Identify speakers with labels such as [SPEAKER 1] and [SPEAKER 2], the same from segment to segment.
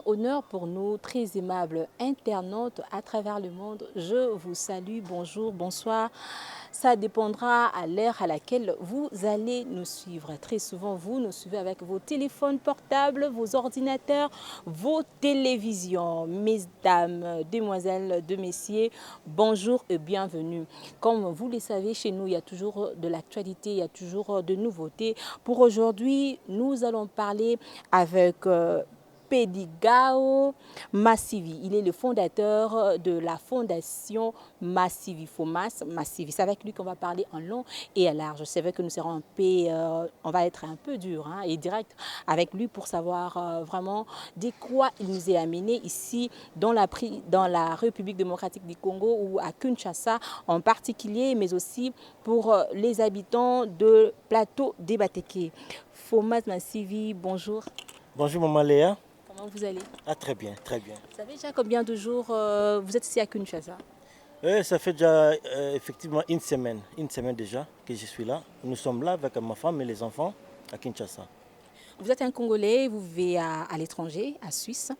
[SPEAKER 1] honneur pour nous, très aimables internautes à travers le monde. Je vous salue, bonjour, bonsoir. Ça dépendra à l'heure à laquelle vous allez nous suivre. Très souvent, vous nous suivez avec vos téléphones portables, vos ordinateurs, vos télévisions. Mesdames, demoiselles, de messieurs, bonjour et bienvenue. Comme vous le savez, chez nous, il y a toujours de l'actualité, il y a toujours de nouveautés. Pour aujourd'hui, nous allons parler avec Pedigao Massivi. Il est le fondateur de la fondation Massivi, FOMAS Massivi. C'est avec lui qu'on va parler en long et en large. C'est vrai que nous serons un peu, on va être un peu dur et direct avec lui pour savoir vraiment de quoi il nous est amené ici dans la République démocratique du Congo ou à Kinshasa en particulier, mais aussi pour les habitants de plateau des Batéké. FOMAS Massivi, bonjour.
[SPEAKER 2] Bonjour Maman Léa.
[SPEAKER 1] Comment vous allez?
[SPEAKER 2] Ah très bien, très bien.
[SPEAKER 1] Vous savez déjà combien de jours vous êtes ici à Kinshasa?
[SPEAKER 2] Ça fait déjà effectivement une semaine déjà que je suis là. Nous sommes là avec ma femme et les enfants à Kinshasa.
[SPEAKER 1] Vous êtes un Congolais, vous vivez à l'étranger, à Suisse,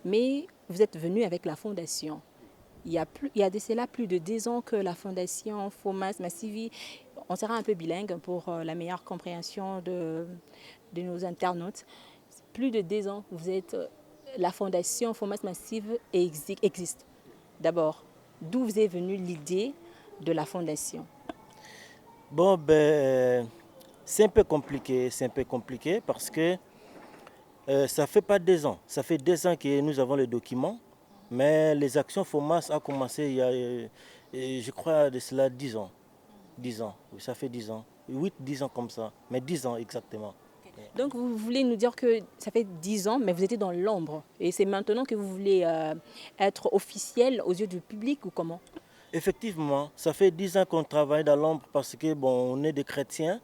[SPEAKER 1] mais vous êtes venu avec la fondation. Il y a de cela plus de 10 ans que la fondation FOMAS Massivi, on sera un peu bilingue pour la meilleure compréhension de nos internautes. Plus de 10 ans, vous êtes, la fondation FOMAS Massive existe. D'abord, d'où vous est venue l'idée de la fondation?
[SPEAKER 2] Bon, c'est un peu compliqué parce que ça fait pas 2 ans. Ça fait 2 ans que nous avons les documents, mais les actions FOMAS a commencé il y a, je crois, de cela 10 ans. 10 ans, oui, ça fait 10 ans. 8-10 ans comme ça, mais 10 ans exactement.
[SPEAKER 1] Donc vous voulez nous dire que ça fait 10 ans, mais vous étiez dans l'ombre. Et c'est maintenant que vous voulez être officiel aux yeux du public ou comment?
[SPEAKER 2] Effectivement, ça fait 10 ans qu'on travaille dans l'ombre parce que bon, on est des chrétiens.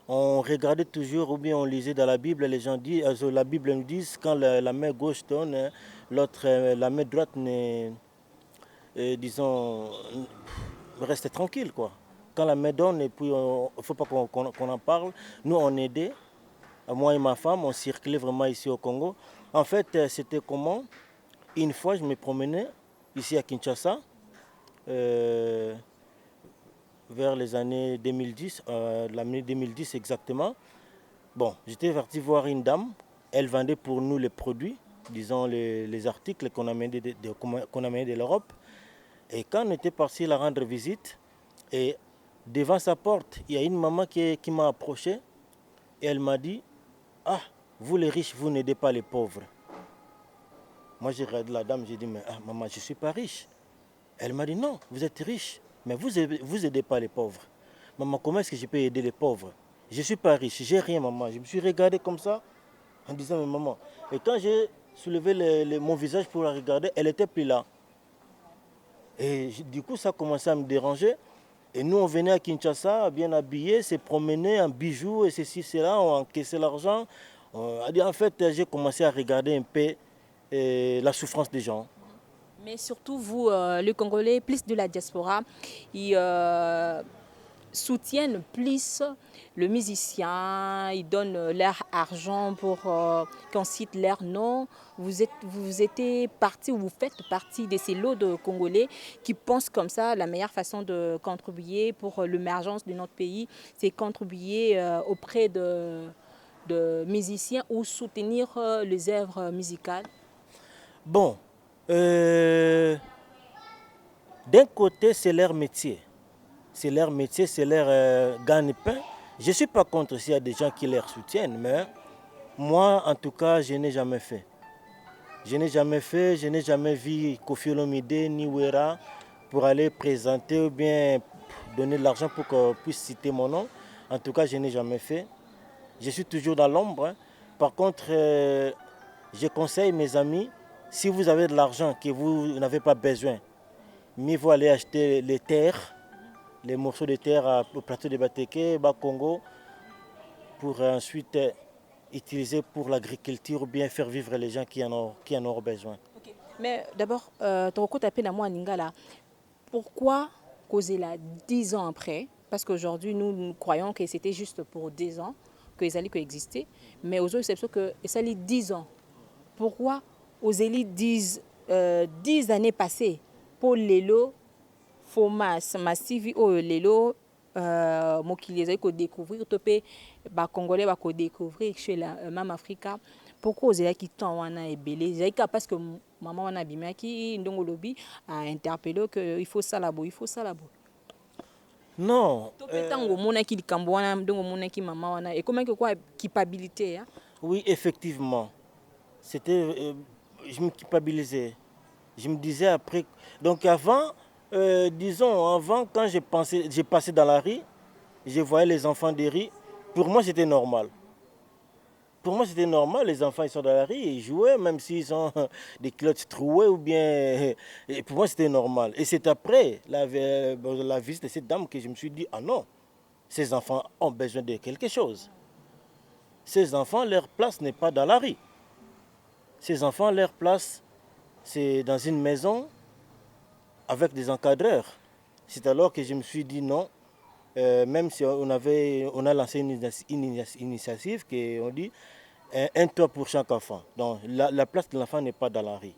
[SPEAKER 2] On regardait toujours ou bien on lisait dans la Bible, les gens disent, la Bible nous dit quand la main gauche donne, l'autre, la main droite disons, reste tranquille quoi. Quand la main donne et puis il ne faut pas qu'on en parle. Nous on aidait, moi et ma femme, on circulait vraiment ici au Congo. En fait, c'était comment? Une fois, je me promenais ici à Kinshasa. Vers les années 2010, l'année 2010 exactement. Bon, j'étais parti voir une dame, elle vendait pour nous les produits, disons les articles qu'on amenait de l'Europe. Et quand on était parti la rendre visite, et devant sa porte, il y a une maman qui m'a approché et elle m'a dit, ah, vous les riches, vous n'aidez pas les pauvres. Moi j'ai regardé la dame, j'ai dit, mais maman, je ne suis pas riche. Elle m'a dit, non, vous êtes riche, mais vous aidez pas les pauvres. Maman, comment est-ce que je peux aider les pauvres? Je ne suis pas riche, j'ai rien, maman. Je me suis regardé comme ça en disant, mais maman. Et quand j'ai soulevé mon visage pour la regarder, elle n'était plus là. Et du coup, ça a commencé à me déranger. Et nous, on venait à Kinshasa, bien habillés, se promener en bijoux et ceci, cela, on encaissait l'argent. En fait, j'ai commencé à regarder un peu la souffrance des gens.
[SPEAKER 1] Mais surtout, vous, le Congolais, plus de la diaspora, ils soutiennent plus le musicien, ils donnent leur argent pour qu'on cite leur nom. Vous êtes partie, ou vous faites partie de ces lots de Congolais qui pensent comme ça. La meilleure façon de contribuer pour l'émergence de notre pays, c'est contribuer auprès de musiciens ou soutenir les œuvres musicales.
[SPEAKER 2] Bon, d'un côté, c'est leur métier. C'est leur métier, c'est leur gagne-pain. Je ne suis pas contre s'il y a des gens qui les soutiennent, mais moi, en tout cas, je n'ai jamais fait. Je n'ai jamais vu Koffi Olomide ni Wera pour aller présenter ou bien donner de l'argent pour qu'on puisse citer mon nom. En tout cas, je n'ai jamais fait. Je suis toujours dans l'ombre. Par contre, je conseille mes amis, si vous avez de l'argent que vous n'avez pas besoin, mieux vaut aller acheter les terres, les morceaux de terre au plateau de Batéké, Bas Congo, pour ensuite utiliser pour l'agriculture ou bien faire vivre les gens qui en ont besoin.
[SPEAKER 1] Okay. Mais d'abord, Toroko Tapé Namo Ningala, pourquoi causer là 10 ans après? Parce qu'aujourd'hui, nous croyons que c'était juste pour 10 ans que les allaient coexister, mais aujourd'hui, c'est que ça allait 10 ans. Pourquoi aux élites disent 10 années passées pour l'élo, faut massive au l'élo, mokili ezali ko découvrir topé ba congolais ba ko découvrir chez la même Africa. Pourquoi ozela ki temps wana ebele ezalika parce que maman wana bimaki ndongo lobi a interpellé que il faut ça là-bas, il faut ça là-bas.
[SPEAKER 2] Non.
[SPEAKER 1] Tango mona ki likambo wana ndongo mona ki maman wana et comment que quoi culpabilité hein?
[SPEAKER 2] Oui, effectivement. C'était je me culpabilisais. Je me disais après donc avant disons avant quand j'ai passé dans la rue, je voyais les enfants des rues, pour moi c'était normal. Pour moi, c'était normal, les enfants ils sont dans la rue, ils jouaient, même s'ils ont des culottes trouées ou bien... Et pour moi, c'était normal. Et c'est après la visite de cette dame que je me suis dit, ah non, ces enfants ont besoin de quelque chose. Ces enfants, leur place n'est pas dans la rue. Ces enfants, leur place, c'est dans une maison avec des encadreurs. C'est alors que je me suis dit non, même si on a lancé une initiative qui on dit un toit pour chaque enfant. Donc la place de l'enfant n'est pas dans la rue.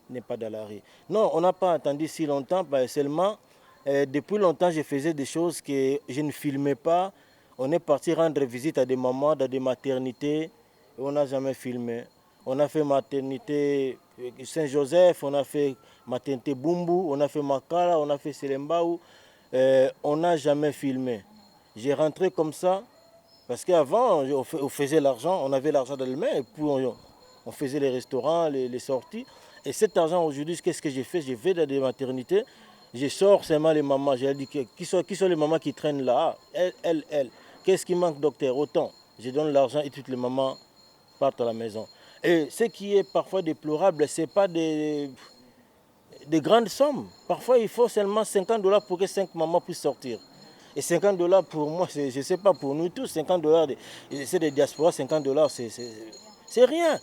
[SPEAKER 2] N'est pas dans la rue. Non, on n'a pas attendu si longtemps, seulement depuis longtemps je faisais des choses que je ne filmais pas. On est parti rendre visite à des mamans dans des maternités, et on n'a jamais filmé. On a fait maternité Saint-Joseph, on a fait maternité Bumbu, on a fait Makala, on a fait Selembaou. On n'a jamais filmé. J'ai rentré comme ça, parce qu'avant, on faisait l'argent, on avait l'argent dans les mains, et puis on faisait les restaurants, les sorties. Et cet argent, aujourd'hui, qu'est-ce que j'ai fait? Je vais dans des maternités, je sors seulement les mamans. J'ai dit, qui sont les mamans qui traînent là? Elles. Qu'est-ce qui manque, docteur? Autant. Je donne l'argent et toutes les mamans partent à la maison. Et ce qui est parfois déplorable, ce n'est pas des grandes sommes. Parfois, il faut seulement $50 pour que 5 mamans puissent sortir. Et $50 pour moi, je ne sais pas, pour nous tous, $50, c'est des diasporas, $50, c'est rien.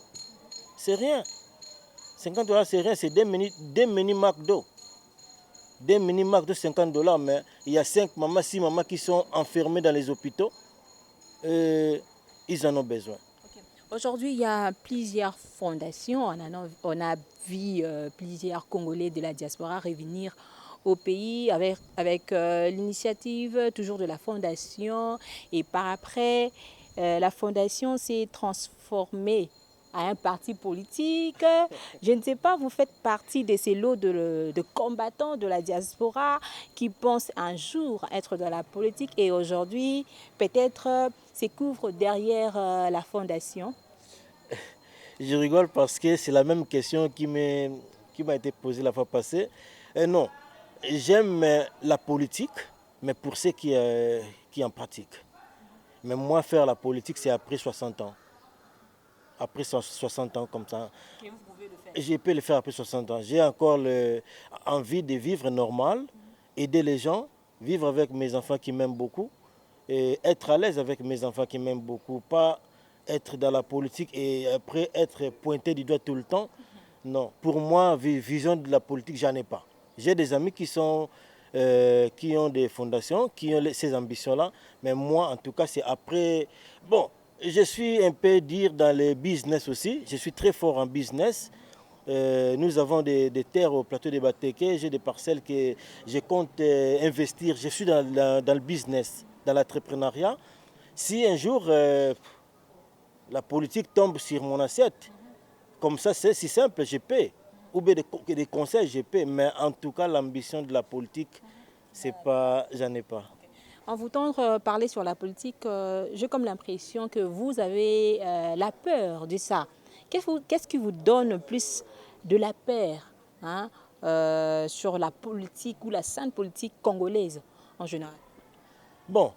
[SPEAKER 2] C'est rien. $50, c'est rien, c'est des mini McDo. Des mini McDo, $50, mais il y a 5 mamans, 6 mamans qui sont enfermées dans les hôpitaux. Et ils en ont besoin.
[SPEAKER 1] Aujourd'hui, il y a plusieurs fondations. On a vu plusieurs Congolais de la diaspora revenir au pays avec l'initiative toujours de la fondation. Et par après, la fondation s'est transformée à un parti politique. Je ne sais pas, vous faites partie de ces lots de combattants de la diaspora qui pensent un jour être dans la politique et aujourd'hui peut-être se couvrent derrière la fondation.
[SPEAKER 2] Je rigole parce que c'est la même question qui m'a été posée la fois passée. Non, j'aime la politique, mais pour ceux qui en pratiquent. Mais moi, faire la politique, c'est après 60 ans. Après 60 ans comme ça. Et vous pouvez le faire. Je peux le faire après 60 ans. J'ai encore envie de vivre normal, aider les gens, vivre avec mes enfants qui m'aiment beaucoup, et être à l'aise avec mes enfants qui m'aiment beaucoup, pas être dans la politique et après être pointé du doigt tout le temps. Non, pour moi, vision de la politique, j'en ai pas. J'ai des amis qui ont des fondations, qui ont ces ambitions-là, mais moi, en tout cas, c'est après... Bon, je suis un peu dans les business aussi. Je suis très fort en business. Nous avons des terres au plateau de Bateke. J'ai des parcelles que je compte investir. Je suis dans le business, dans l'entrepreneuriat. Si un jour la politique tombe sur mon assiette, comme ça c'est si simple, je paie. Ou bien des conseils, je paie. Mais en tout cas, l'ambition de la politique, c'est pas, j'en ai pas.
[SPEAKER 1] En vous entendant parler sur la politique, j'ai comme l'impression que vous avez la peur de ça. Qu'est-ce qui vous donne plus de la peur sur la politique ou la scène politique congolaise en général?
[SPEAKER 2] Bon,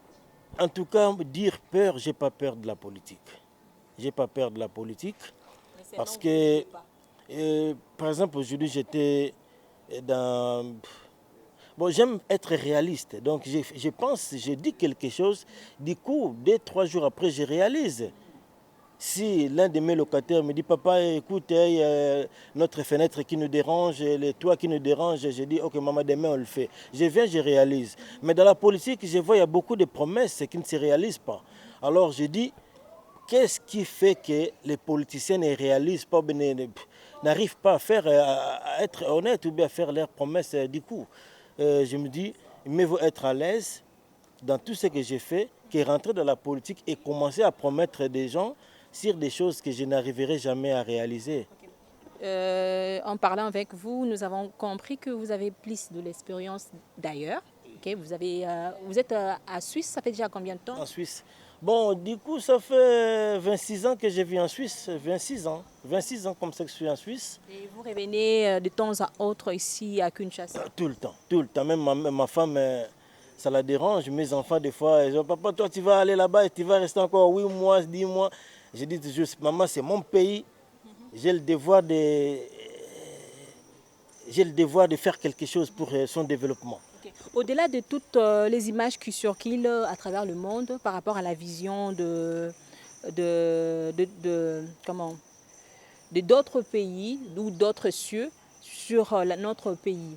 [SPEAKER 2] en tout cas, dire peur, j'ai pas peur de la politique. J'ai pas peur de la politique parce que, par exemple, aujourd'hui, j'étais dans... Bon, j'aime être réaliste, donc je pense, je dis quelque chose, du coup, 2-3 jours après, je réalise. Si l'un de mes locataires me dit, papa, écoute, notre fenêtre qui nous dérange, les toits qui nous dérangent, je dis, ok, maman, demain on le fait. Je viens, je réalise. Mais dans la politique, je vois, il y a beaucoup de promesses qui ne se réalisent pas. Alors je dis, qu'est-ce qui fait que les politiciens ne réalisent pas? n'arrivent pas à être honnêtes ou bien à faire leurs promesses du coup. Je me dis, il mieux vaut être à l'aise dans tout ce que j'ai fait que rentrer dans la politique et commencer à promettre des gens sur des choses que je n'arriverai jamais à réaliser.
[SPEAKER 1] En parlant avec vous, nous avons compris que vous avez plus de l'expérience d'ailleurs. Okay, vous êtes à Suisse, ça fait déjà combien de temps?
[SPEAKER 2] En Suisse. Bon, du coup, ça fait 26 ans que je vis en Suisse. 26 ans. 26 ans comme ça que je suis en Suisse.
[SPEAKER 1] Et vous revenez de temps à autre ici à Kinshasa?
[SPEAKER 2] Tout le temps, tout le temps. Même ma femme, ça la dérange. Mes enfants, des fois, ils disent, papa, toi, tu vas aller là-bas et tu vas rester encore 8 mois, 10 mois. Je dis toujours, maman, c'est mon pays. J'ai le devoir de faire quelque chose pour son développement.
[SPEAKER 1] Okay. Au-delà de toutes les images qui circulent à travers le monde par rapport à la vision comment, de d'autres pays ou d'autres cieux sur notre pays,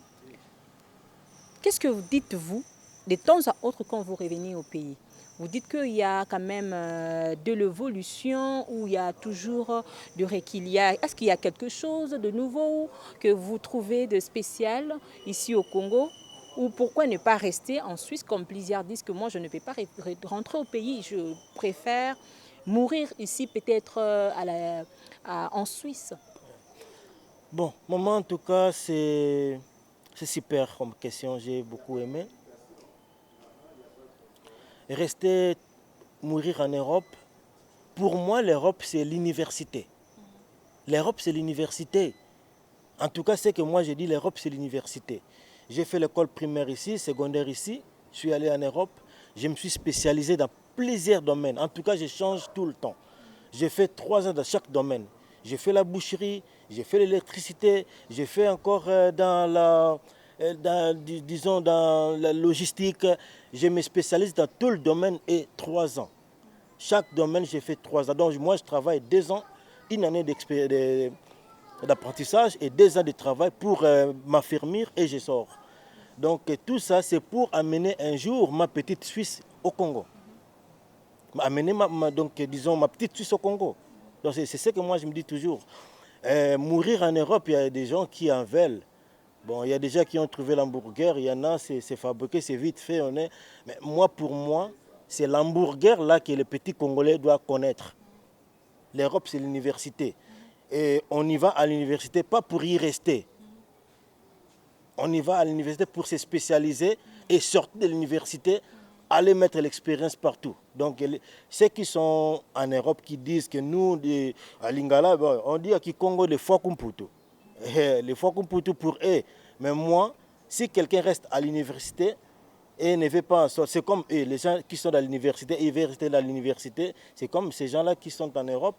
[SPEAKER 1] qu'est-ce que vous dites, vous, de temps à autre quand vous revenez au pays? Vous dites qu'il y a quand même de l'évolution ou il y a toujours du réquilibrage. Est-ce qu'il y a quelque chose de nouveau que vous trouvez de spécial ici au Congo? Ou pourquoi ne pas rester en Suisse comme plusieurs disent que moi je ne peux pas rentrer au pays, je préfère mourir ici peut-être en Suisse?
[SPEAKER 2] Bon, maman, en tout cas, c'est super comme question, j'ai beaucoup aimé. Rester, mourir en Europe, pour moi, l'Europe, c'est l'université. L'Europe, c'est l'université. En tout cas, c'est que moi, j'ai dit l'Europe, c'est l'université. J'ai fait l'école primaire ici, secondaire ici. Je suis allé en Europe. Je me suis spécialisé dans plusieurs domaines. En tout cas, je change tout le temps. J'ai fait 3 ans dans chaque domaine. J'ai fait la boucherie, j'ai fait l'électricité, j'ai fait encore dans la logistique. Je me spécialise dans tout le domaine et 3 ans. Chaque domaine, j'ai fait 3 ans. Donc moi, je travaille 2 ans, une année d'apprentissage et 2 ans de travail pour m'affermir et je sors. Donc tout ça, c'est pour amener un jour ma petite Suisse au Congo. Amener ma petite Suisse au Congo. Donc c'est ce que moi je me dis toujours. Mourir en Europe, il y a des gens qui en veulent. Bon, il y a des gens qui ont trouvé l'hamburger, il y en a, c'est fabriqué, c'est vite fait. Mais moi, pour moi, c'est l'hamburger là que les petits Congolais doivent connaître. L'Europe, c'est l'université. Et on y va à l'université pas pour y rester. On y va à l'université pour se spécialiser et sortir de l'université, aller mettre l'expérience partout. Donc ceux qui sont en Europe qui disent que nous, à Lingala, on dit à Kikongo des fois kumputu. Les fois kumputu pour eux. Mais moi, si quelqu'un reste à l'université et ne veut pas en sortir, c'est comme eux, les gens qui sont dans l'université, ils veulent rester dans l'université. C'est comme ces gens-là qui sont en Europe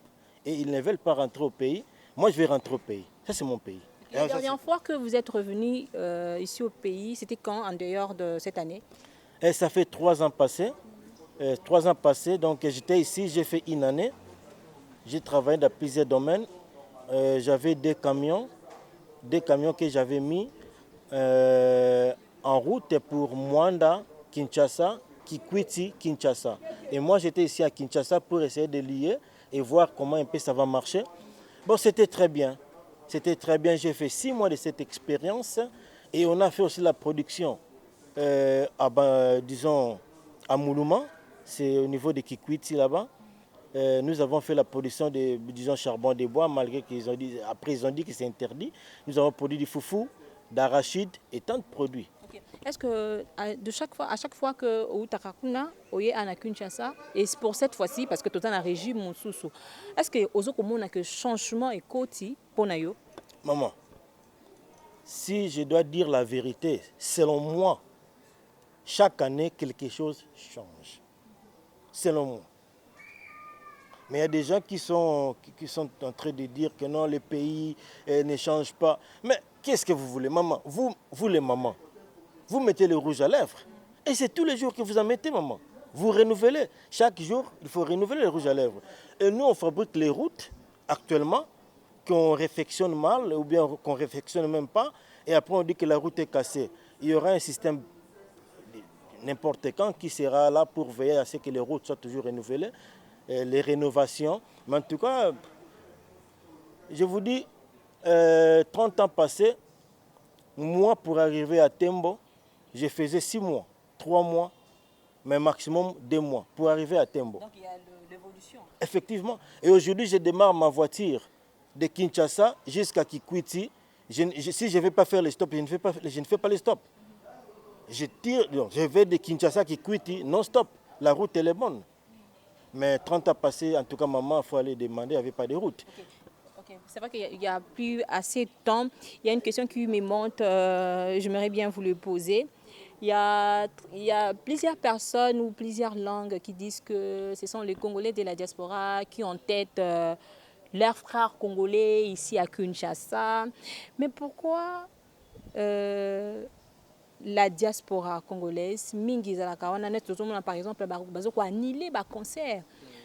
[SPEAKER 2] et ils ne veulent pas rentrer au pays. Moi, je vais rentrer au pays. Ça, c'est mon pays.
[SPEAKER 1] La dernière fois que vous êtes revenu ici au pays, c'était quand, en dehors de cette année?
[SPEAKER 2] Et ça fait 3 ans passés. 3 ans passés, donc j'étais ici, j'ai fait une année. J'ai travaillé dans plusieurs domaines. J'avais des camions que j'avais mis en route pour Mwanda, Kinshasa, Kikwiti, Kinshasa. Et moi, j'étais ici à Kinshasa pour essayer de lier et voir comment un peu ça va marcher. Bon, c'était très bien. C'était très bien. J'ai fait 6 mois de cette expérience et on a fait aussi la production, disons, à Moulouma, c'est au niveau de Kikwiti là-bas. Nous avons fait la production de, disons, charbon de bois, malgré qu'ils ont dit, après ils ont dit que c'est interdit. Nous avons produit du foufou, d'arachide et tant de produits.
[SPEAKER 1] Okay. Est-ce que à chaque fois que vous Takakuna, vous êtes à Kinshasa, et pour cette fois-ci, parce que tout est dans le régime Monsusu, est-ce que vous avez un changement et côté pour nous?
[SPEAKER 2] Maman, si je dois dire la vérité, selon moi, chaque année, quelque chose change. Selon moi. Mais il y a des gens qui sont en train de dire que non, les pays ne changent pas. Mais qu'est-ce que vous voulez, maman? Vous les mamans, vous mettez le rouge à lèvres. Et c'est tous les jours que vous en mettez, maman. Vous renouvelez. Chaque jour, il faut renouveler le rouge à lèvres. Et nous, on fabrique les routes actuellement qu'on réfectionne mal ou bien qu'on ne réfectionne même pas. Et après, on dit que la route est cassée. Il y aura un système n'importe quand qui sera là pour veiller à ce que les routes soient toujours renouvelées. Les rénovations. Mais en tout cas, je vous dis, 30 ans passés, moi, pour arriver à Tembo, je faisais 6 mois, 3 mois, mais maximum 2 mois pour arriver à Tembo.
[SPEAKER 1] Donc il y a l'évolution.
[SPEAKER 2] Effectivement. Et aujourd'hui, je démarre ma voiture de Kinshasa jusqu'à Kikwiti. Si je ne vais pas faire les stops, je ne fais pas les stops. Je tire, je vais de Kinshasa à Kikwiti non-stop. La route, elle est bonne. Mais 30 ans passés, en tout cas, maman, il faut aller demander, il n'y avait pas de route.
[SPEAKER 1] Ok. C'est vrai qu'il n'y a plus assez de temps. Il y a une question qui me monte, j'aimerais bien vous le poser. Il y a plusieurs personnes ou plusieurs langues qui disent que ce sont les Congolais de la diaspora qui ont en tête leurs frères congolais ici à Kinshasa. Mais pourquoi la diaspora congolaise, mingi ezalaka wana net tozomona par exemple bazoko annuler ba concert.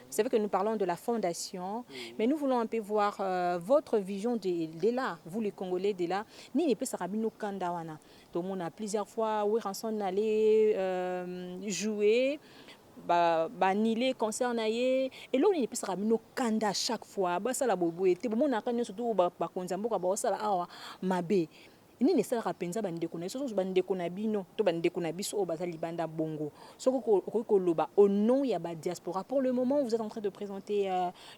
[SPEAKER 1] C'est vrai que nous parlons de la fondation, mais nous voulons un peu voir votre vision de là, vous les Congolais de là. Ni ne peut sarabino kanda wana. Donc on a plusieurs fois où Ranson allait jouer annuler concert na ye et là on ne peut sarabino kanda chaque fois. Ba sala bobo était bon on a quand surtout ba konzamboka ba sala awa mabe. Nini esalaka mpenza bandeko na biso soso bandeko na bino to bandeko na biso oyo baza libanda bongo soki okoki koloba au nom ya badiaspora. Pour le moment vous êtes en train de présenter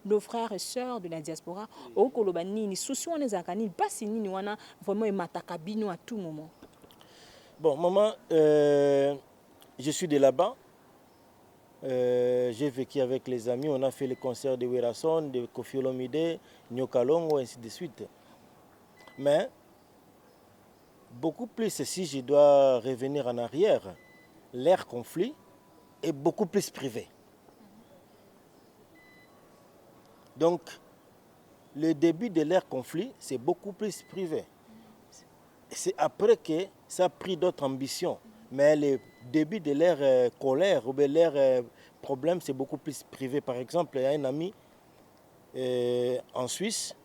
[SPEAKER 1] nos frères et sœurs de la diaspora okoki koloba nini susi wana ezalaka nini mpasi nini wana vraiment emataka bino à tout moment.
[SPEAKER 2] Bon, maman, je suis de là-bas. J'ai vécu avec les amis, on a fait les concerts de Werason, de Koffi Olomide, Nyokalongo, ainsi de suite. Mais beaucoup plus, si je dois revenir en arrière, l'ère conflit est beaucoup plus privé. Donc, le début de l'ère conflit, c'est beaucoup plus privé. C'est après que ça a pris d'autres ambitions. Mais le début de l'ère colère ou de l'ère problème, c'est beaucoup plus privé. Par exemple, il y a un ami en Suisse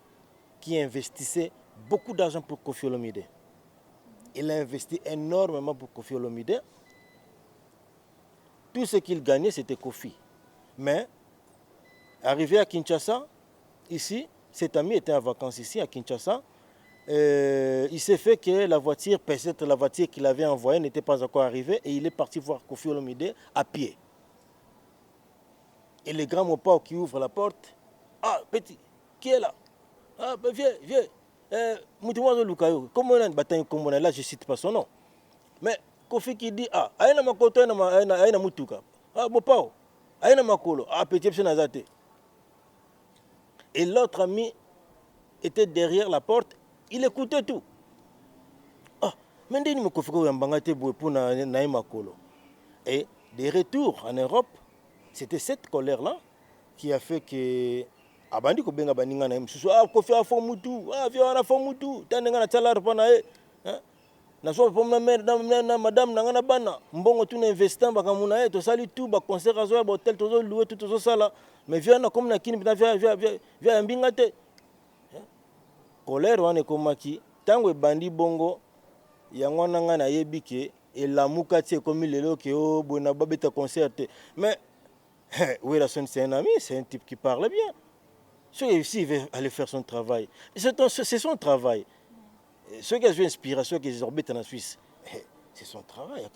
[SPEAKER 2] qui investissait beaucoup d'argent pour Koffi Olomide. Il a investi énormément pour Koffi Olomide. Tout ce qu'il gagnait, c'était Koffi. Mais, arrivé à Kinshasa, ici, cet ami était en vacances ici, à Kinshasa. Il s'est fait que la voiture, peut-être la voiture qu'il avait envoyée n'était pas encore arrivée et il est parti voir Koffi Olomide à pied. Et le grand Mopao qui ouvre la porte, ah, petit, qui est là? Ah, ben, viens. Moutouazo Lukayo, comment on a une bataille comme on a là, je ne cite pas son nom. Mais Kofi qui dit, ah, aïna makoto, aïna mutuka. Ah, Mopao, aïna makolo, ah, petit, c'est nazate. Et l'autre ami était derrière la porte, il écoutait tout. Ah, mais ndeni Kofi ko yambangate pour na makolo. Et des retours en Europe, c'était cette colère-là qui a fait que abandi ko benga baninga na msusu Kofi afo mutu vio ana fo mutu tandenga na chala pana na so po na madame na ngana bana mbongo tu na investir bakamuna to sali tout ba concert azo ba hotel to louer tout to sala mais vio na comme na kini via mbinga te colère wana komaki tango bandi bongo yango nanga na yebike elamuka tie comme lelo ke o bona babeta concert mais Werason c'est un ami, c'est un type qui parle bien. S'il veut aller faire son travail, c'est son travail. Ceux qui ont l'inspiration, qui sont en Suisse, c'est son travail.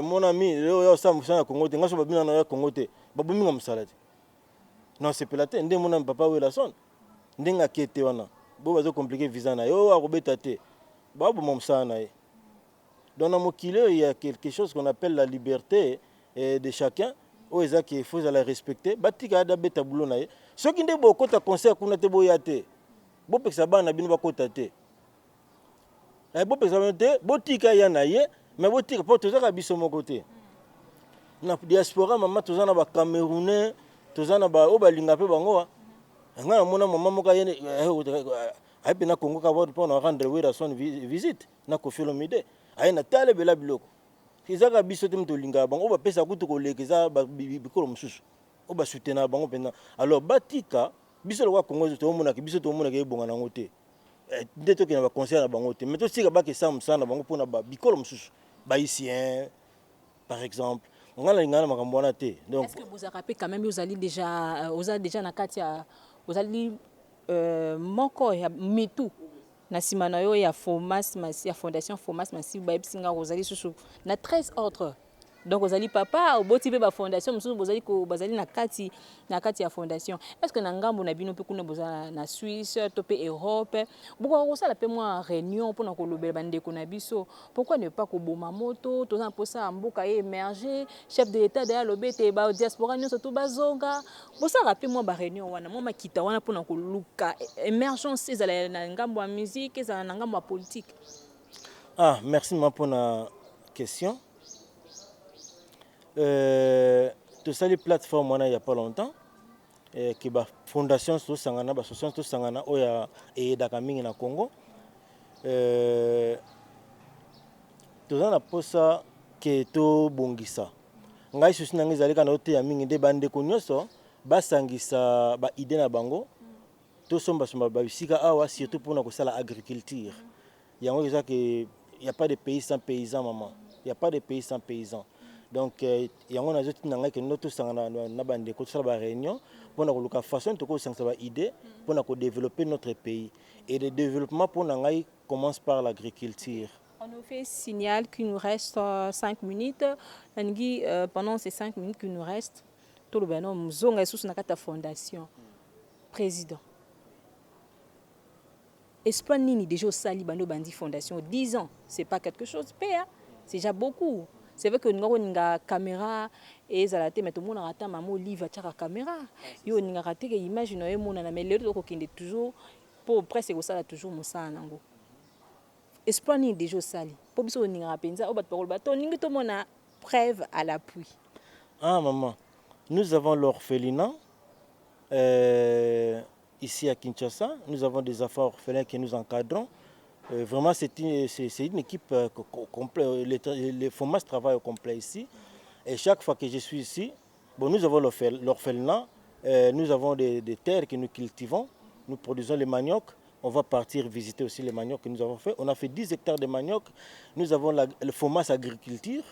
[SPEAKER 2] Mon ami, non, c'est pas la tête. Mon ami, papa Werason, ndenga kete wana. Bo bazo compliqué visa na yo akobeta te. Babu momsa na ye. Dans mon kilo, il y a quelque chose qu'on appelle la liberté de chacun. Il faut la respecter. Batika da beta boulot na ye. Ceux qui ne bo kota concert kuna te boyate. Bo peksa ba na bino ba kota te. Bo peksa ba te, bo tika ya na ye, mais bo tika po tozaka biso moko te. Na diaspora mama tozana ba Camerounais, tozana ba o balinga pe bango. Nga mona mama moka yene aipe na Congo ka pour na rendre Werason visite na Koffi Olomide. Aina tale bela biloko. Kizaka biso te mtolinga bango ba pesa kutu kolekeza bikolo mususu. O ba soutenir bango pena. Alors batika biso le wa Congo to mona ke biso to mona ke bonga nango te. Ndeto ke na ba concert na bango te. Mais to sika ba ke samsana bango pona ba bikolo mususu. Ba haïtien par exemple. On a l'ingana makambo wana te.
[SPEAKER 1] Donc est-ce que vous avez quand même vous allez déjà na katia vous allez moko ya mitu na nsima na yo ya FOMAS ya fondation FOMAS masibu bayebisi nga kozali susu na 13 autres. Donc ozali papa oboti pe ba fondation mosusu bazali na kati ya fondation. Est-ce que na ngambo na bino pe kuna bozala na Suisse to pe Europe boko kosala pe mwa réunion pour na kolobela bandeko na biso pourquoi ne pas koboma moto toza posa mboka émerger chef de l'état de la lobete ba diaspora nyonso to bazonga bosala pe mwa ba réunion wana mwa makita wana pour na koluka émergence ezala na ngambo ya musique ezala na ngambo ya politique.
[SPEAKER 2] Ah, merci ma pour na question. Tout ça les plateformes il n'y a pas longtemps qui ba fondation so sangana ba association to sangana oya et dakamingi na Congo tout ça na posa que to bongisa ngai susi na ngizali kana ote ya mingi de bande ko nyoso basangisa ba idée na bango to somba ba bisika awa surtout pour na ko sala agriculture yango eza que il y a pas de pays sans paysans maman il y a pas de pays sans paysans. Donc yango na zoti nanga ke noto sangana na bande ko sala ba réunion pour na koluka façon to ko sangsa ba idée pour na ko développer notre pays et le développement pour ngai commence par l'agriculture.
[SPEAKER 1] On nous fait signal qu'il nous reste 5 minutes. Pendant ces 5 minutes qu'il nous reste, tout le monde mzonga sous na kata fondation président. Espoir nini déjà au sali bando bandi fondation 10 ans, c'est pas quelque chose paya, c'est déjà beaucoup. C'est vrai que nous avons une caméra et ça a été mais tout le monde a raté maman livre à la caméra. Yo on a raté que image no emo na mais le ko kinde toujours pour presque ko sala toujours musa nango. Espoir ni déjà sali. Pour biso on a penza o bat parole bato ningi to mona preuve à l'appui.
[SPEAKER 2] Ah maman, nous avons l'orphelinat ici à Kinshasa, nous avons des enfants orphelins que nous encadrons. Vraiment, c'est une équipe complète. Les FOMAS travaillent au complet ici. Et chaque fois que je suis ici, bon, nous avons l'orphelinat, nous avons des terres que nous cultivons, nous produisons les maniocs. On va partir visiter aussi les maniocs que nous avons fait. On a fait 10 hectares de maniocs. Nous avons le FOMAS agriculture,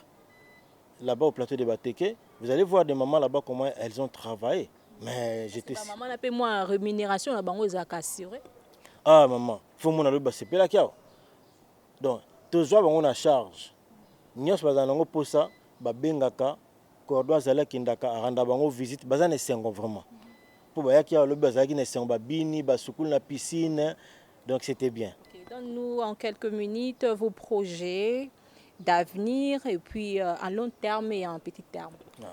[SPEAKER 2] là-bas au plateau de Bateke. Vous allez voir des mamans là-bas comment elles ont travaillé. Mais j'étais...
[SPEAKER 1] Maman a payé moi rémunération là-bas, ils ont assuré.
[SPEAKER 2] Ah maman, faut mon aller c'est pas la kia. Donc toujours on a charge. Nyos bazanango posa ba bengaka cordon zala kindaka aranda bango visite bazane sengo vraiment. Pour ba yakia le bazaki na sengo ba bini ba sukul na piscine. Donc c'était bien.
[SPEAKER 1] Okay, donne-nous en quelques minutes vos projets d'avenir et puis à long terme et en petit terme.
[SPEAKER 2] Ah.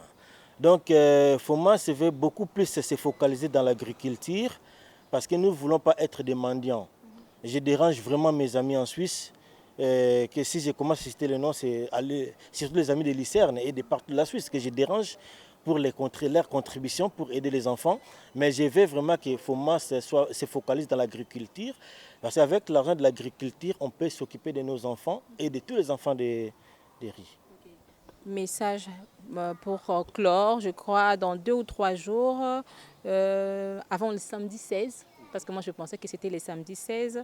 [SPEAKER 2] Donc FOMAS veut beaucoup plus se focaliser dans l'agriculture. Parce que nous ne voulons pas être des mendiants. Je dérange vraiment mes amis en Suisse, que si je commence à citer le nom, c'est surtout les amis de Lucerne et de partout de la Suisse que je dérange pour leur contribution pour aider les enfants. Mais je veux vraiment que FOMAS se focalise dans l'agriculture. Parce qu'avec l'argent de l'agriculture, on peut s'occuper de nos enfants et de tous les enfants des riz.
[SPEAKER 1] Message pour clore, je crois, dans 2 ou 3 jours, avant le samedi 16, parce que moi je pensais que c'était le samedi 16,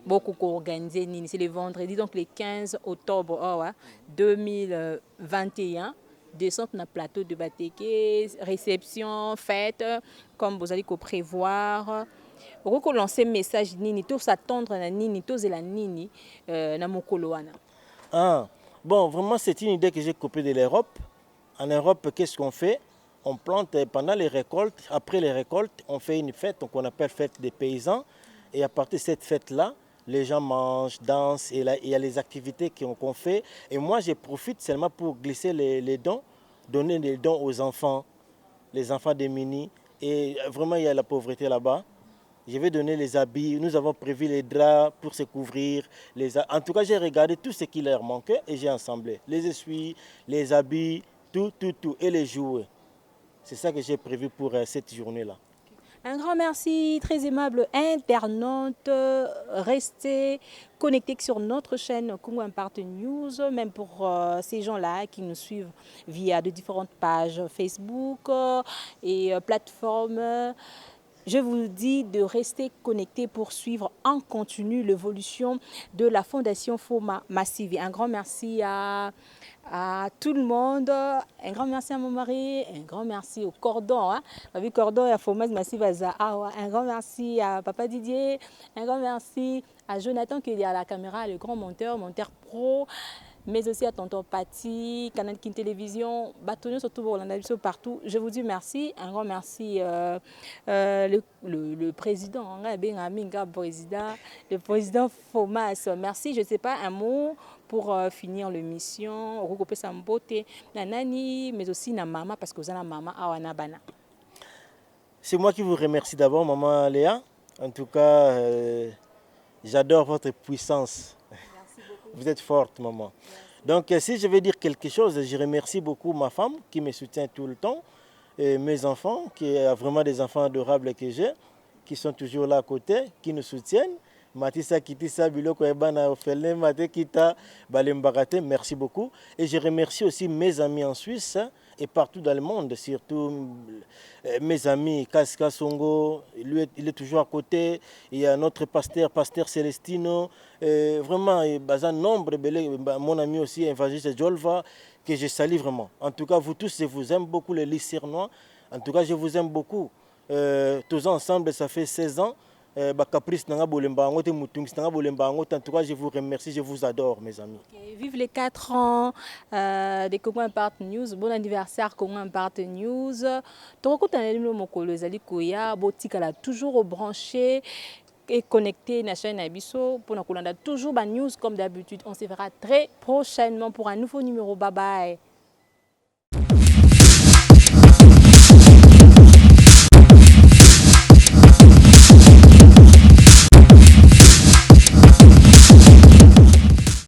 [SPEAKER 1] beaucoup organisé, c'est le vendredi, donc le 15 octobre 2021, descente dans le plateau de Bateke, réception, fête, comme vous allez prévoir. Vous lancer message nini, tout s'attendre à nini, tout c'est la nini, na mokoloana.
[SPEAKER 2] Ah. Bon, vraiment, c'est une idée que j'ai copiée de l'Europe. En Europe, qu'est-ce qu'on fait? On plante pendant les récoltes. Après les récoltes, on fait une fête qu'on appelle fête des paysans. Et à partir de cette fête-là, les gens mangent, dansent. Et là, il y a les activités qu'on fait. Et moi, je profite seulement pour glisser les dons, donner des dons aux enfants, les enfants démunis. Et vraiment, il y a la pauvreté là-bas. Je vais donner les habits. Nous avons prévu les draps pour se couvrir. En tout cas, j'ai regardé tout ce qui leur manquait et j'ai assemblé. Les essuies, les habits, tout. Et les jouets. C'est ça que j'ai prévu pour cette journée-là.
[SPEAKER 1] Un grand merci, très aimable internaute. Restez connectés sur notre chaîne Congo Impact News, même pour ces gens-là qui nous suivent via de différentes pages Facebook et plateformes. Je vous dis de rester connectés pour suivre en continu l'évolution de la Fondation Foma Massive. Un grand merci à tout le monde. Un grand merci à mon mari. Un grand merci au cordon. Hein. Cordon et à Foma Massive. Un grand merci à Papa Didier. Un grand merci à Jonathan qui est à la caméra, le grand monteur pro. Mais aussi à Tonton Pati, Canal Kin Télévision, Bâtonnier surtout pour l'analyse partout. Je vous dis merci, un grand merci le président, le président Fomas. Merci, je ne sais pas, un mot pour finir l'émission. Regrouper sa beauté, Nanani, mais aussi na maman, parce que vous avez la maman Awana Bana.
[SPEAKER 2] C'est moi qui vous remercie d'abord, maman Léa. En tout cas, j'adore votre puissance. Vous êtes forte, maman. Donc, si je vais dire quelque chose, je remercie beaucoup ma femme qui me soutient tout le temps, et mes enfants, qui sont vraiment des enfants adorables que j'ai, qui sont toujours là à côté, qui nous soutiennent. Matissa Kitissa, Biloko Ebana Ofelne, Mate Kita, Balembarate, merci beaucoup. Et je remercie aussi mes amis en Suisse et partout dans le monde, surtout mes amis Kaska Songo, lui il est toujours à côté. Il y a notre pasteur Celestino, vraiment, un nombre, mon ami aussi, évangéliste Jolva, que je salue vraiment. En tout cas, vous tous, je vous aime beaucoup, les Lycénois. En tout cas, je vous aime beaucoup. Tous ensemble, ça fait 16 ans. En tout cas, je vous remercie, je vous adore, mes amis.
[SPEAKER 1] Okay. Vive les 4 ans de Congo Impact News. Bon anniversaire, Congo Impact News. Toujours branché et connecté à la chaîne Abisso pour nous toujours news comme d'habitude. On se verra très prochainement pour un nouveau numéro. Bye bye.